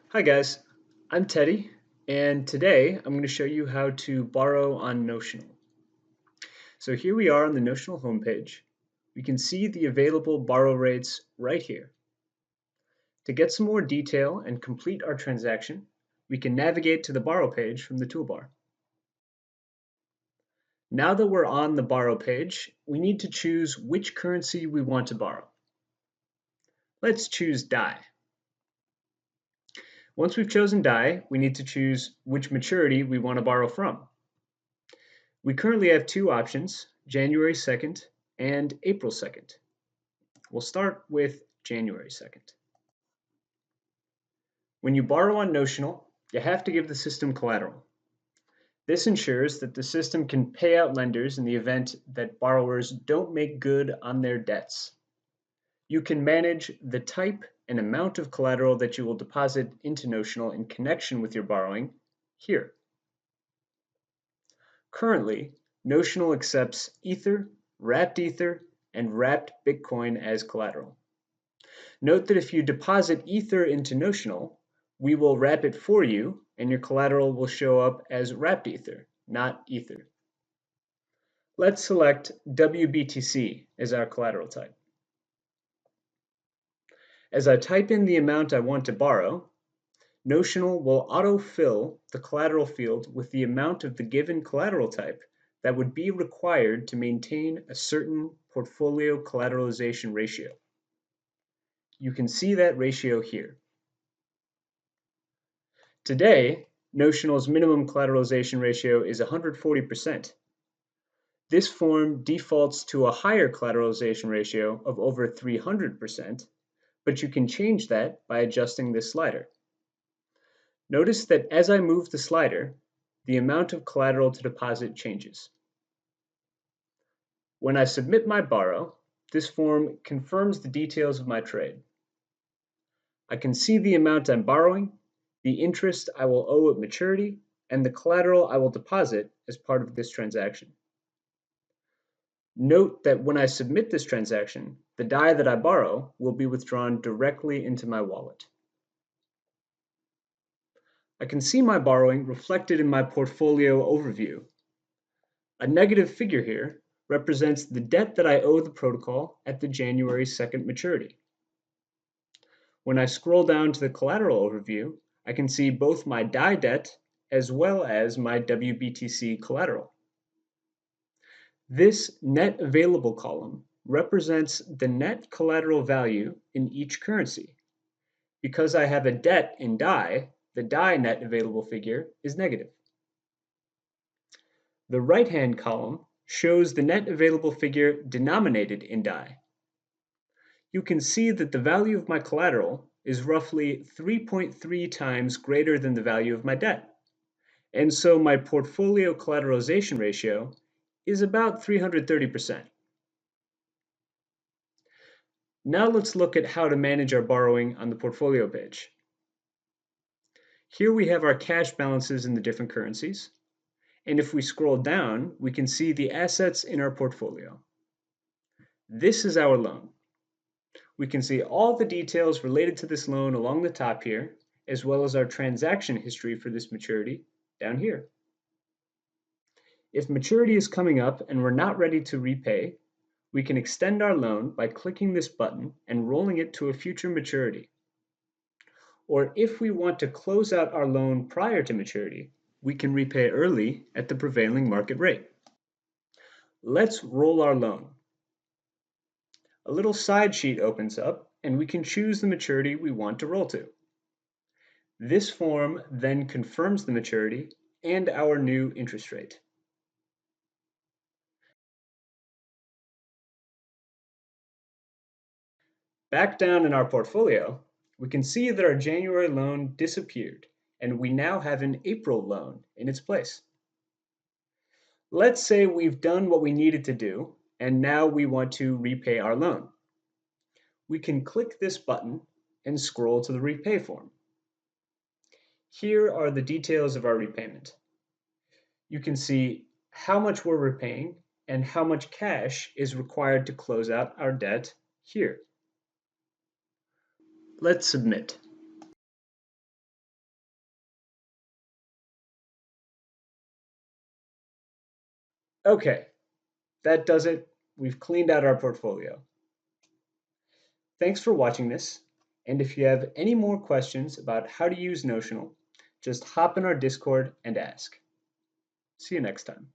Hi guys, I'm Teddy, and today I'm going to show you how to borrow on Notional. So here we are on the Notional homepage. We can see the available borrow rates right here. To get some more detail and complete our transaction, we can navigate to the borrow page from the toolbar. Now that we're on the borrow page, we need to choose which currency we want to borrow. Let's choose DAI. Once we've chosen DAI, we need to choose which maturity we want to borrow from. We currently have two options, January 2nd and April 2nd. We'll start with January 2nd. When you borrow on Notional, you have to give the system collateral. This ensures that the system can pay out lenders in the event that borrowers don't make good on their debts. You can manage the type and amount of collateral that you will deposit into Notional in connection with your borrowing here. Currently, Notional accepts Ether, wrapped Ether, and wrapped Bitcoin as collateral. Note that if you deposit Ether into Notional, we will wrap it for you and your collateral will show up as wrapped Ether, not Ether. Let's select WBTC as our collateral type. As I type in the amount I want to borrow, Notional will autofill the collateral field with the amount of the given collateral type that would be required to maintain a certain portfolio collateralization ratio. You can see that ratio here. Today, Notional's minimum collateralization ratio is 140%. This form defaults to a higher collateralization ratio of over 300%, but you can change that by adjusting this slider. Notice that as I move the slider, the amount of collateral to deposit changes. When I submit my borrow, this form confirms the details of my trade. I can see the amount I'm borrowing, the interest I will owe at maturity, and the collateral I will deposit as part of this transaction. Note that when I submit this transaction, the DAI that I borrow will be withdrawn directly into my wallet. I can see my borrowing reflected in my portfolio overview. A negative figure here represents the debt that I owe the protocol at the January 2nd maturity. When I scroll down to the collateral overview, I can see both my DAI debt as well as my WBTC collateral. This net available column represents the net collateral value in each currency. Because I have a debt in DAI, the DAI net available figure is negative. The right-hand column shows the net available figure denominated in DAI. You can see that the value of my collateral is roughly 3.3 times greater than the value of my debt. And so my portfolio collateralization ratio is about 330%. Now let's look at how to manage our borrowing on the portfolio page. Here we have our cash balances in the different currencies. And if we scroll down, we can see the assets in our portfolio. This is our loan. We can see all the details related to this loan along the top here, as well as our transaction history for this maturity down here. If maturity is coming up and we're not ready to repay, we can extend our loan by clicking this button and rolling it to a future maturity. Or if we want to close out our loan prior to maturity, we can repay early at the prevailing market rate. Let's roll our loan. A little side sheet opens up and we can choose the maturity we want to roll to. This form then confirms the maturity and our new interest rate. Back down in our portfolio, we can see that our January loan disappeared and we now have an April loan in its place. Let's say we've done what we needed to do and now we want to repay our loan. We can click this button and scroll to the repay form. Here are the details of our repayment. You can see how much we're repaying and how much cash is required to close out our debt here. Let's submit. Okay, that does it. We've cleaned out our portfolio. Thanks for watching this, and if you have any more questions about how to use Notional, just hop in our Discord and ask. See you next time.